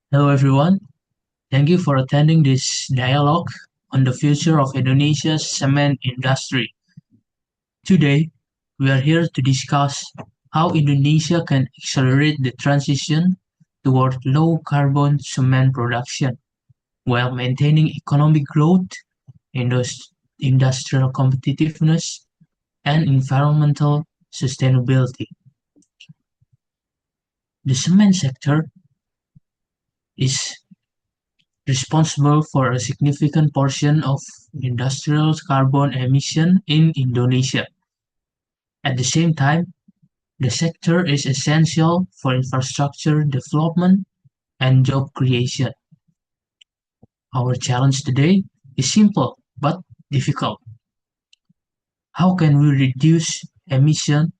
Hello, everyone. Thank you for attending this dialogue on the future of Indonesia's cement industry. Today, we are here to discuss how Indonesia can accelerate the transition toward low carbon cement production while maintaining economic growth, industrial competitiveness, and environmental sustainability. The cement sector is responsible for a significant portion of industrial carbon emission in Indonesia. At the same time, the sector is essential for infrastructure development and job creation. Our challenge today is simple but difficult. How can we reduce emission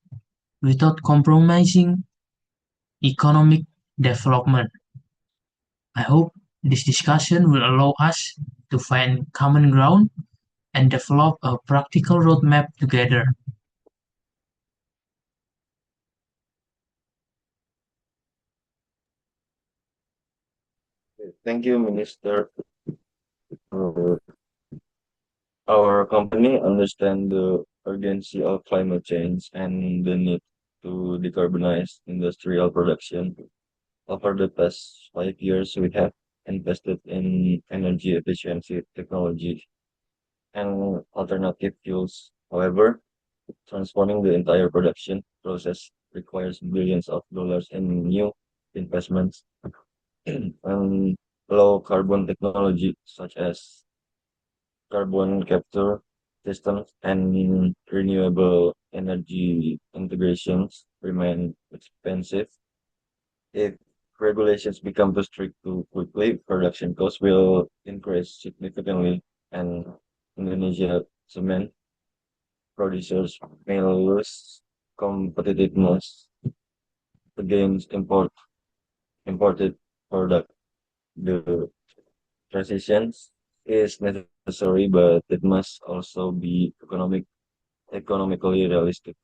without compromising economic development? I hope this discussion will allow us to find common ground and develop a practical roadmap together. Thank you, Minister. Uh, Our company understands the urgency of climate change and the need to decarbonize industrial production. Over the past 5 years, we have invested in energy efficiency technology and alternative fuels. However, transforming the entire production process requires billions of dollars in new investments and low carbon technology such as carbon capture systems and renewable energy integrations remain expensive. If regulations become too strict too quickly, production costs will increase significantly, and Indonesia cement producers may lose competitiveness against imported product. The transitions is necessary, but it must also be economically realistic.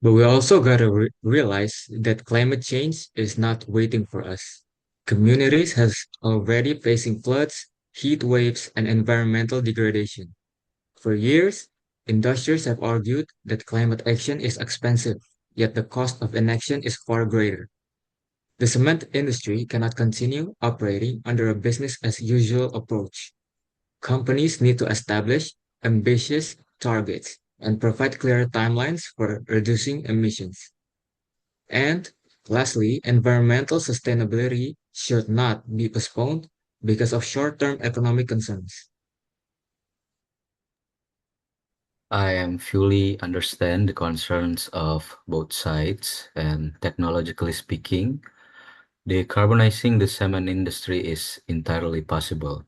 But we also gotta realize that climate change is not waiting for us. Communities have already facing floods, heat waves, and environmental degradation. For years, industries have argued that climate action is expensive, yet the cost of inaction is far greater. The cement industry cannot continue operating under a business as usual approach. Companies need to establish ambitious targets and provide clear timelines for reducing emissions. And lastly, environmental sustainability should not be postponed because of short-term economic concerns. I am fully understand the concerns of both sides, and technologically speaking, decarbonizing the cement industry is entirely possible.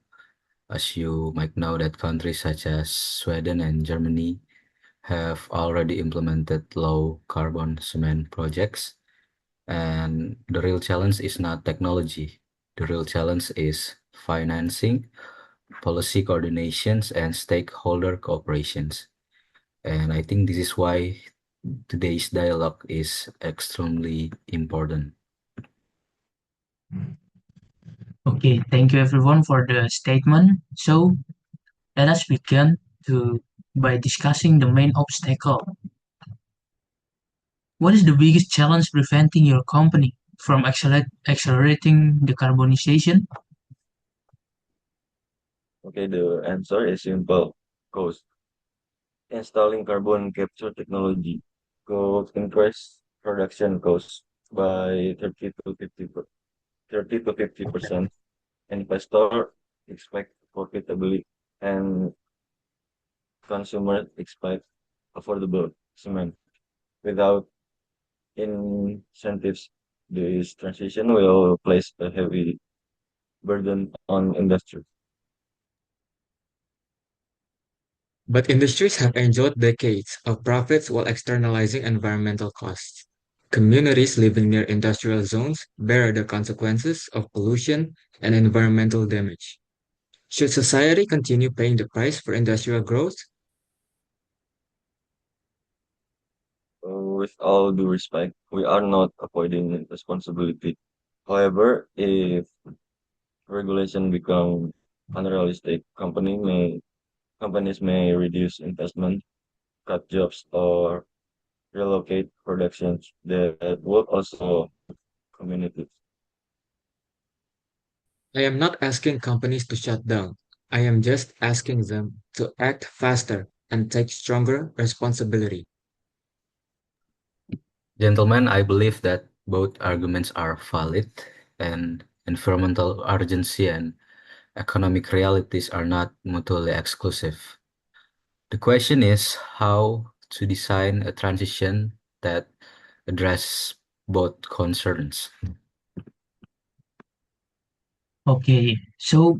As you might know that countries such as Sweden and Germany have already implemented low carbon cement projects, and the real challenge is not technology. The real challenge is financing, policy coordinations, and stakeholder cooperations. And I think this is why today's dialogue is extremely important. Okay, thank you everyone for the statement. So let us begin to by discussing the main obstacle. What is the biggest challenge preventing your company from accelerating decarbonization? Okay, the answer is simple. Cost. Installing carbon capture technology could increase production costs by 30 to 50%. Investor expect profitability and consumers expect affordable cement. Without incentives, this transition will place a heavy burden on industry. But industries have enjoyed decades of profits while externalizing environmental costs. Communities living near industrial zones bear the consequences of pollution and environmental damage. Should society continue paying the price for industrial growth? With all due respect, we are not avoiding responsibility. However, if regulation become unrealistic, companies may reduce investment, cut jobs, or relocate productions that would also communities. I am not asking companies to shut down. I am just asking them to act faster and take stronger responsibility. Gentlemen, I believe that both arguments are valid, and environmental urgency and economic realities are not mutually exclusive. The question is how to design a transition that addresses both concerns. Okay, so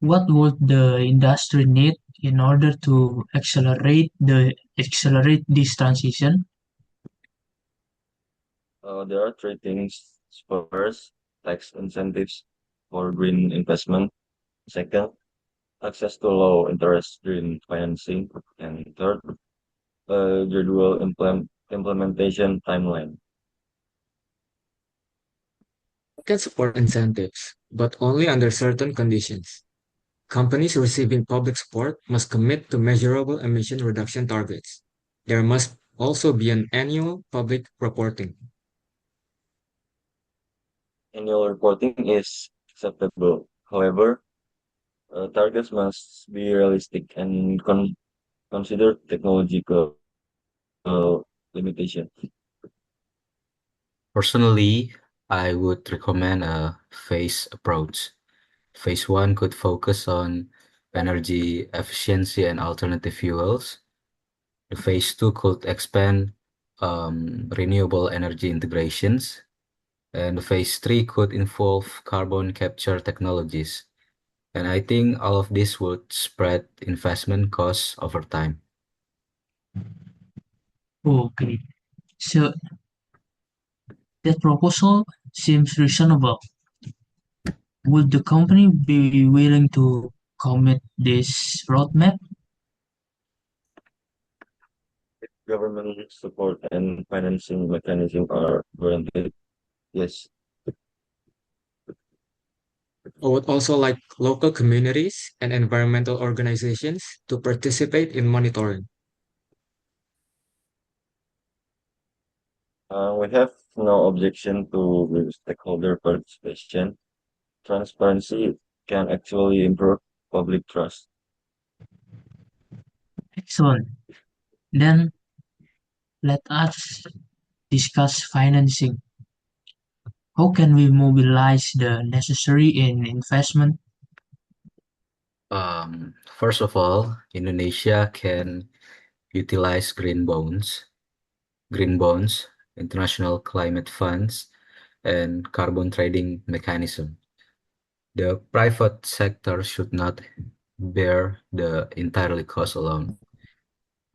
what would the industry need in order to accelerate this transition? There are three things. First, tax incentives for green investment. Second, access to low interest green financing. And third, a gradual implementation timeline. I can support incentives, but only under certain conditions. Companies receiving public support must commit to measurable emission reduction targets. There must also be an annual public reporting. Annual reporting is acceptable. However, targets must be realistic and consider technological limitation. Personally, I would recommend a phase approach. Phase one could focus on energy efficiency and alternative fuels. The phase two could expand renewable energy integrations. And the phase three could involve carbon capture technologies. And I think all of this would spread investment costs over time. Okay, so that proposal seems reasonable. Would the company be willing to commit this roadmap? Government support and financing mechanism are guaranteed. Yes, I would also like local communities and environmental organizations to participate in monitoring. we have no objection to stakeholder participation. Transparency can actually improve public trust. Excellent. Then let us discuss financing. How can we mobilize the necessary in investment? First of all, Indonesia can utilize green bonds, international climate funds, and carbon trading mechanism. The private sector should not bear the entirely cost alone.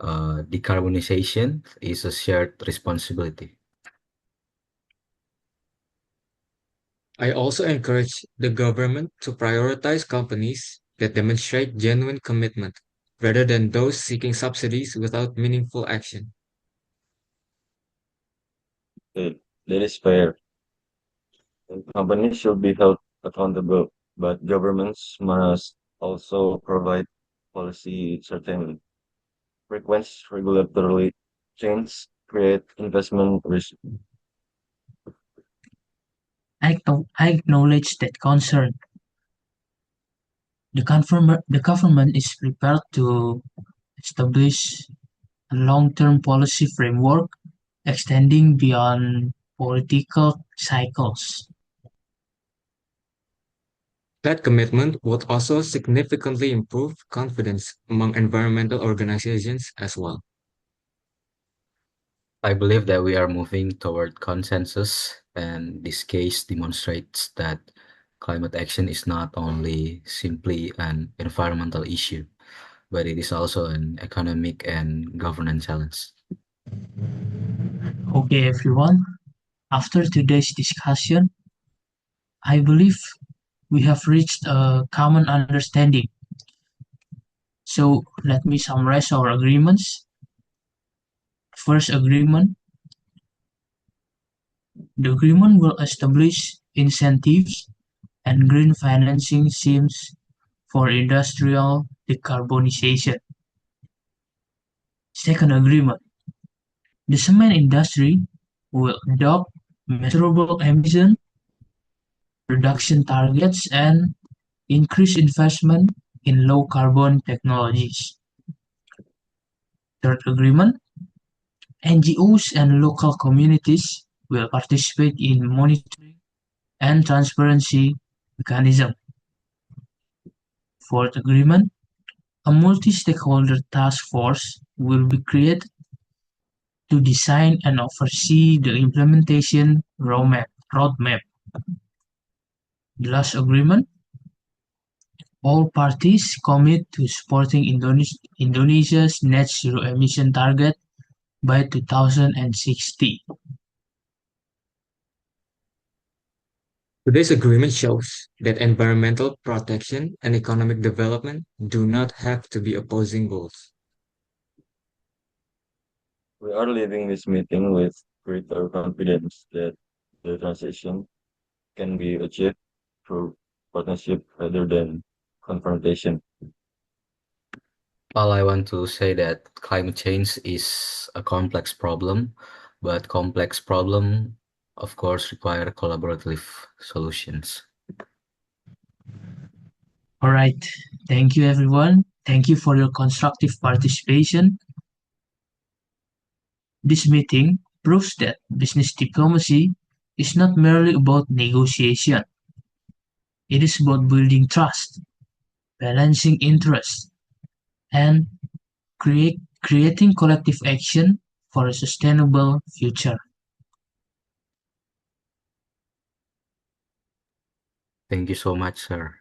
Decarbonization is a shared responsibility. I also encourage the government to prioritize companies that demonstrate genuine commitment rather than those seeking subsidies without meaningful action. That is fair. And companies should be held accountable, but governments must also provide policy certainty. Frequent regulatory change create investment risk. I acknowledge that concern. The government is prepared to establish a long-term policy framework extending beyond political cycles. That commitment would also significantly improve confidence among environmental organizations as well. I believe that we are moving toward consensus, and this case demonstrates that climate action is not only simply an environmental issue, but it is also an economic and governance challenge. Okay, everyone. After today's discussion, I believe we have reached a common understanding. So let me summarize our agreements. First agreement. The agreement will establish incentives and green financing schemes for industrial decarbonization. Second agreement. The cement industry will adopt measurable emission reduction targets and increase investment in low carbon technologies. Third agreement. NGOs and local communities will participate in monitoring and transparency mechanism. Fourth agreement. A multi-stakeholder task force will be created to design and oversee the implementation roadmap. The last agreement. All parties commit to supporting Indonesia's net zero emission target by 2060. Today's agreement shows that environmental protection and economic development do not have to be opposing goals. We are leaving this meeting with greater confidence that the transition can be achieved through partnership rather than confrontation. Well, I want to say that climate change is a complex problem, but complex problem, of course, require collaborative solutions. All right. Thank you, everyone. Thank you for your constructive participation. This meeting proves that business diplomacy is not merely about negotiation. It is about building trust, balancing interests, and creating collective action for a sustainable future. Thank you so much, sir.